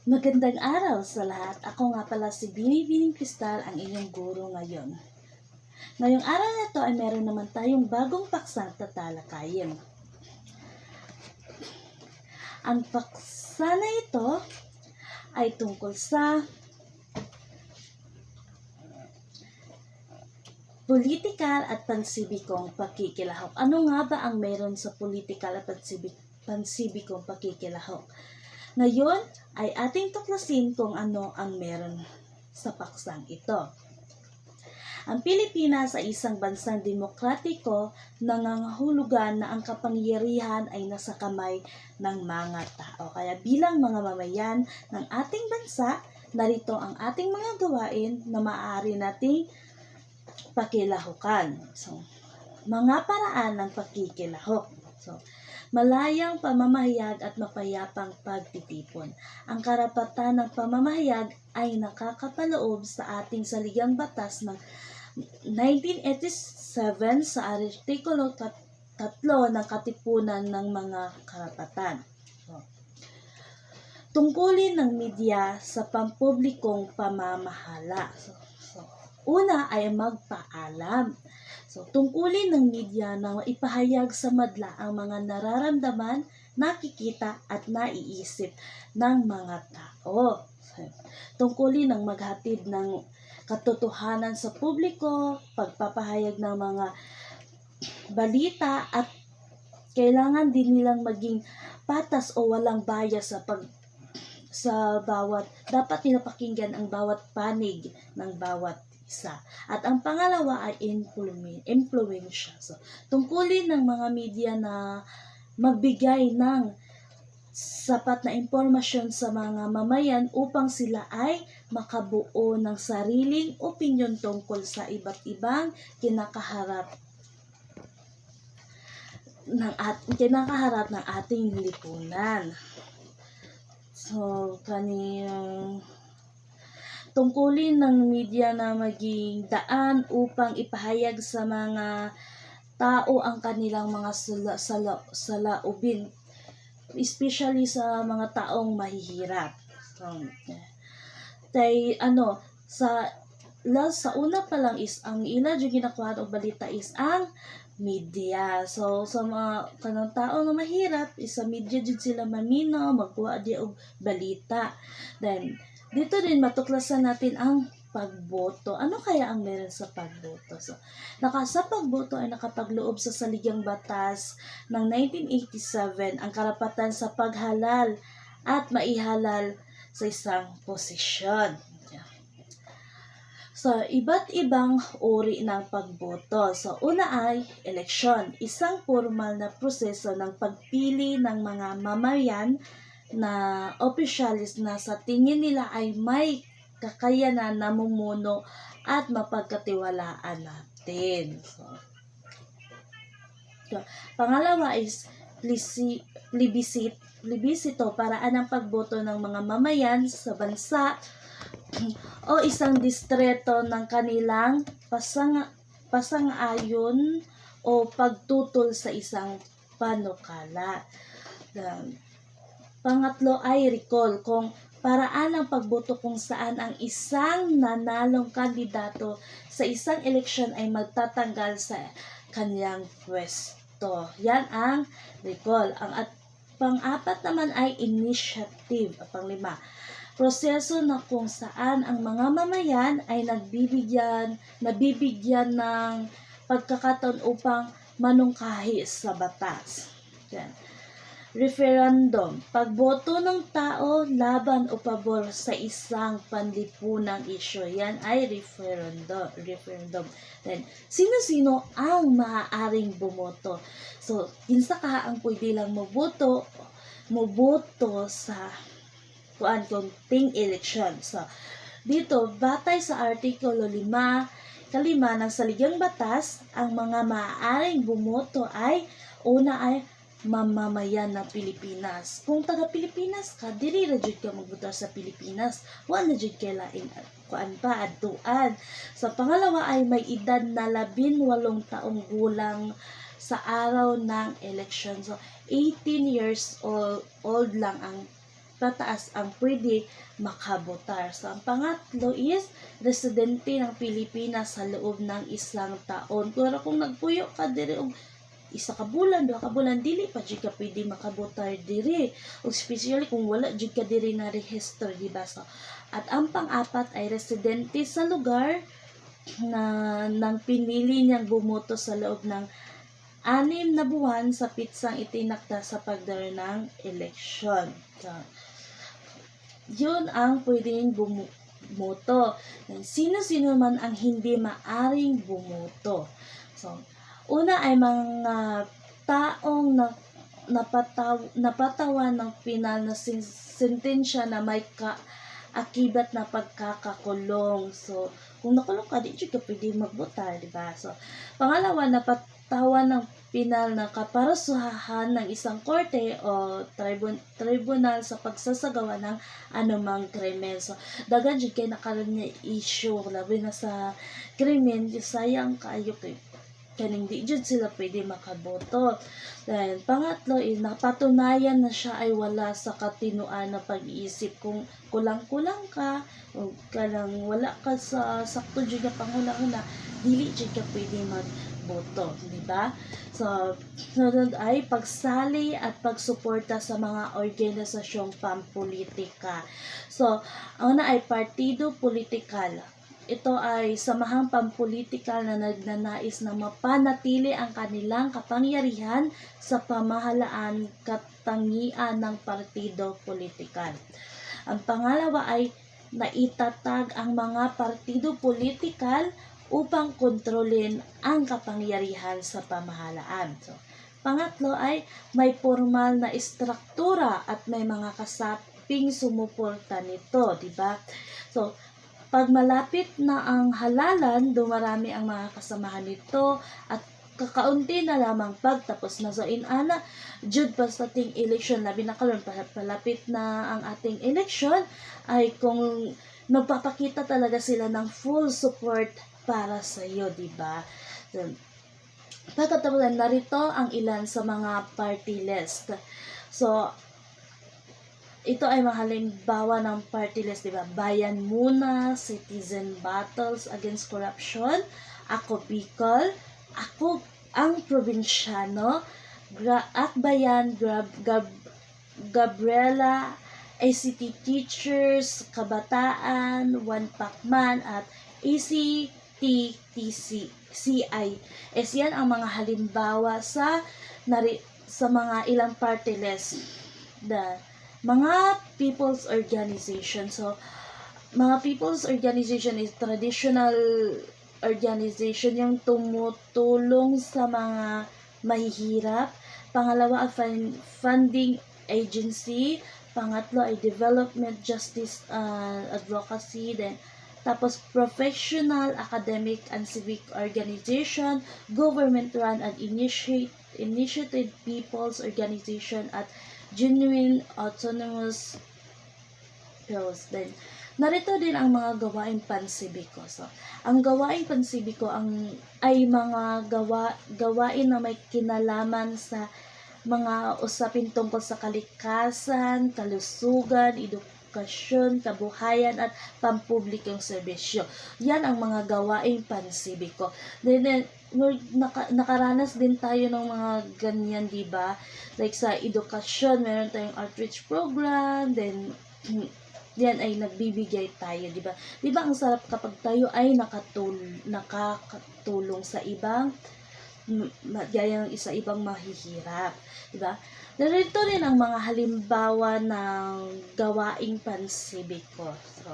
Magandang araw sa lahat. Ako nga pala si Binibining Kristal, ang inyong guro ngayon. Ngayong araw na ito ay meron naman tayong bagong paksang tatalakayin. Ang paksa na ito ay tungkol sa politikal at pansibikong pakikilahok. Ano nga ba ang meron sa politikal at pansibikong pakikilahok? Ngayon ay ating tuklasin kung ano ang meron sa paksang ito. Ang Pilipinas ay isang bansang demokratiko na nangangahulugan na ang kapangyarihan ay nasa kamay ng mga tao. Kaya bilang mga mamayan ng ating bansa, narito ang ating mga gawain na maaari nating pakilahukan. So, mga paraan ng pakikilahok. So, malayang pamamahayag at mapayapang pagtitipon. Ang karapatan ng pamamahayag ay nakakapaloob sa ating saligang batas ng 1987 sa Artikulo 3 ng Katipunan ng Mga Karapatan. Tungkulin ng media sa pampublikong pamamahala. Una ay magpaalam. Tungkulin ng media na maipahayag sa madla ang mga nararamdaman, nakikita at naiisip ng mga tao. Tungkulin ng maghatid ng katotohanan sa publiko, pagpapahayag ng mga balita at kailangan din nilang maging patas o walang bias sa bawat, dapat pinapakinggan ang bawat panig ng bawat isa. At ang pangalawa ay influensya. Tungkulin ng mga media na magbigay ng sapat na impormasyon sa mga mamayan upang sila ay makabuo ng sariling opinyon tungkol sa iba't ibang kinakaharap ng ating lipunan. Tungkulin ng media na maging daan upang ipahayag sa mga tao ang kanilang mga saloobin, especially sa mga taong mahihirap. Sa una pa lang is ang ila yung ginakuha og balita is ang media. So sa mga kanang tao nga mahirap, sa media jud sila mamino magkuha di og balita. Then dito din matuklasan natin ang pagboto. Ano kaya ang meron sa pagboto? Sa pagboto ay nakapagloob sa saligang batas ng 1987 ang karapatan sa paghalal at maihalal sa isang posisyon. Iba't ibang uri ng pagboto. Una ay eleksyon, isang formal na proseso ng pagpili ng mga mamayan na opisyalis na sa tingin nila ay may kakayanan na mumuno at mapagkatiwalaan natin. Pangalawa is plebisito, paraan ng pagboto ng mga mamayan sa bansa o isang distrito ng kanilang pasang-ayon o pagtutol sa isang panukala. Pangatlo ay recall, kung paraan ng pagboto kung saan ang isang nanalong kandidato sa isang eleksyon ay magtatanggal sa kanyang pwesto. Yan ang recall. Ang pang-apat naman ay initiative. Panglima, proseso na kung saan ang mga mamayan ay nabibigyan ng pagkakataon upang manungkahi sa batas. Yan. Referendum, pagboto ng tao laban o pabor sa isang panlipunang isyu. Yan ay referendum. Then, sino-sino ang maaaring bumoto? Kinsa ka ang pwede lang moboto sa kunting eleksyon. Dito, batay sa Artikulo 5 ng Saligang Batas, ang mga maaaring bumoto ay una ay mamamayan ng Pilipinas. Kung taga Pilipinas ka, diri ra jud ka magboto sa Pilipinas. Wala jud kay lain adtuan. Pangalawa ay may edad na 18 taong gulang sa araw ng eleksyon. 18 years old lang ang pataas ang pwede makabotar. So, ang pangatlo is residente ng Pilipinas sa loob ng isang taon. Pero kung nagpuyo ka diri og isa ka bulan, 2 ka bulan, dili pa jud ka pwede makabotar diri. O especially kung wala jud ka diri na register, di ba? So, at ang pang-apat ay residente sa lugar na nang pinili niyang bumoto sa loob ng 6 na buwan sa pitsang itinakda sa pagdalo ng eleksyon. So, yun ang pwedeng bumoto. Sino-sino man ang hindi maaring bumoto. So, una ay mga taong napatawan ng pinal na sentensya na may akibat na pagkakakulong. So, kung nakulong ka, di ka pwede magbotar, di ba? So, pangalawa, napatawan ng pinal na kaparusahan ng isang korte o tribunal sa pagsasagawa ng anumang krimen. So, dagan dyan kayo nakaroon niya issue, labi na sa krimen, sayang kayo kaning di dyan sila pwede makaboto. Then, pangatlo is napatunayan na siya ay wala sa katinuan na pag-iisip. Kung kulang-kulang ka, o kalang wala ka sa sakto dyan na panghuna-huna, dili dyan ka pwede magboto, di ba? So, sunod ay pagsali at pagsuporta sa mga organisasyong pampolitika. So, ang una ay partido politikal. Ito ay samahang pampolitikal na nagnanais na mapanatili ang kanilang kapangyarihan sa pamahalaan katangian ng partido politikal. Ang pangalawa ay naitatag ang mga partido politikal upang kontrolin ang kapangyarihan sa pamahalaan. So, pangatlo ay may formal na istruktura at may mga kasaping sumuporta nito, di ba? So, pag malapit na ang halalan, dumarami ang mga kasamahan nito at kakaunti na lamang pagtapos na. So, inana, jud pa sa ating eleksyon, labi na karon palapit na ang ating eleksyon, ay kung nagpapakita talaga sila ng full support para sa iyo, di ba? So, pagkatapos narito ang ilan sa mga party list. So, ito ay mga halimbawa ng party list, di ba? Bayan Muna, Citizen Battles Against Corruption, Ako Bicol, Ako ang Probinsyano, Akbayan, Gabriela, ACT Teachers, Kabataan, One Pacman, at ACTTCI. Yan ang mga halimbawa sa mga ilang party list. Mga people's organization. So, mga people's organization is traditional organization yung tumutulong sa mga mahihirap. Pangalawa ay funding agency. Pangatlo ay development, justice, advocacy. Then, tapos professional, academic, and civic organization, government-run and initiated people's organization, at genuine autonomous pills. Then, narito din ang mga gawaing pansibiko. So, ang gawaing pansibiko ay mga gawain na may kinalaman sa mga usapin tungkol sa kalikasan, kalusugan, edukasyon, kabuhayan, at pampublikong serbisyo. Yan ang mga gawaing pansibiko. Then, nakaranas din tayo ng mga ganyan, di ba? Like sa edukasyon, meron tayong outreach program, then yan ay nagbibigay tayo, di ba? Di ba ang sarap kapag tayo ay nakakatulong sa ibang gaya ng ibang mahihirap, di ba? Narito rin ang mga halimbawa ng gawaing pansibiko. So,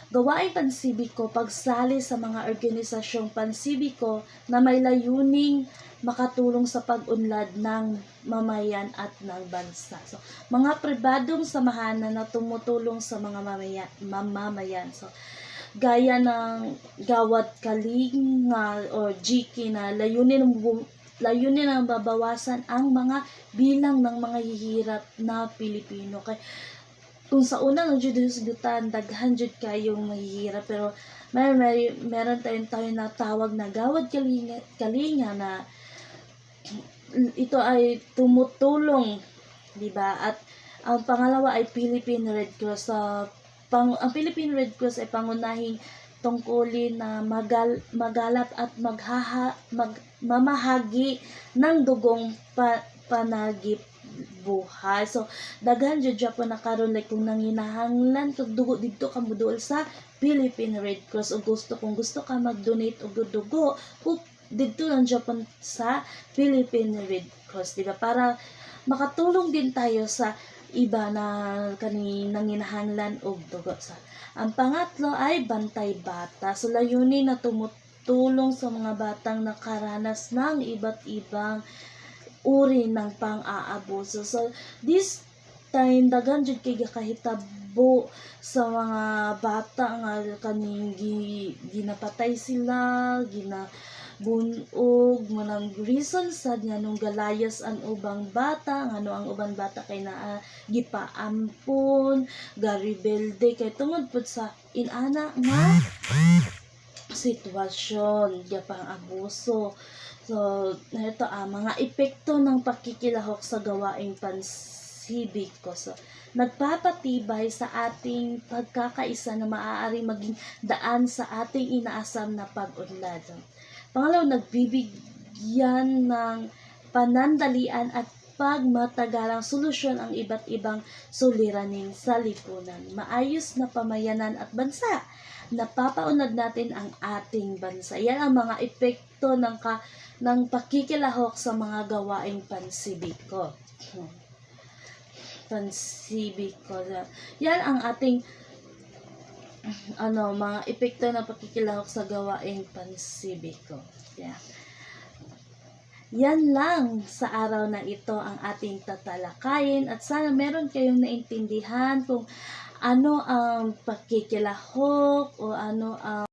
gawaing pansibiko, pagsali sa mga organisasyong pansibiko na may layuning makatulong sa pag-unlad ng mamayan at ng bansa. So, mga pribadong samahan na tumutulong sa mga mamamayan. So, gaya ng Gawad Kalinga o GK na layunin ng babawasan ang mga bilang ng mga hihirap na Pilipino. Kaya kung sa una ng judisgutan, daghan jud kayong mahihirap, pero meron tayong natawag na Gawad Kalinga na ito ay tumutulong, di ba? At Ang pangalawa ay Philippine Red Cross. Ang Philippine Red Cross ay pangunahing tungkulin na magalap at mamahagi ng dugong panagip buhay. So, daghan jud Japan na karon like kung nanginahanglan kag dugo didto ka moduol sa Philippine Red Cross o kung gusto ka mag-donate og dugo, didto lang Japan sa Philippine Red Cross, diba? Para makatulong din tayo sa iba na nanginahanglan og dugo. Ang pangatlo ay Bantay Bata. So, layunin na tumutulong sa mga batang nakaranas ng iba't ibang uri ng pang-aabuso. So, this time, daghan jud kay gakahitabo sa mga bata nga kaning ginapatay sila, bunog manang reason sad nga nung galayas ang ubang bata ngano ang ubang bata kay naa gipaampon garibelde kay tungod pud sa inana nga sitwasyon gapang abuso. So ito mga epekto ng pakikilahok sa gawaing pansibiko. So nagpapatibay sa ating pagkakaisa na maaaring maging daan sa ating inaasam na pag-unlad. Pangalawa, nagbibigyan ng panandalian at pagmatagalang solusyon ang iba't ibang suliranin sa lipunan. Maayos na pamayanan at bansa. Napapaunlad natin ang ating bansa. Yan ang mga epekto ng pakikilahok sa mga gawaing pansibiko. Yan ang ating mga epekto ng pakikilahok sa gawaing pansibiko. Yeah. Yan lang sa araw na ito ang ating tatalakayin at sana meron kayong naintindihan kung ano ang pakikilahok o ano ang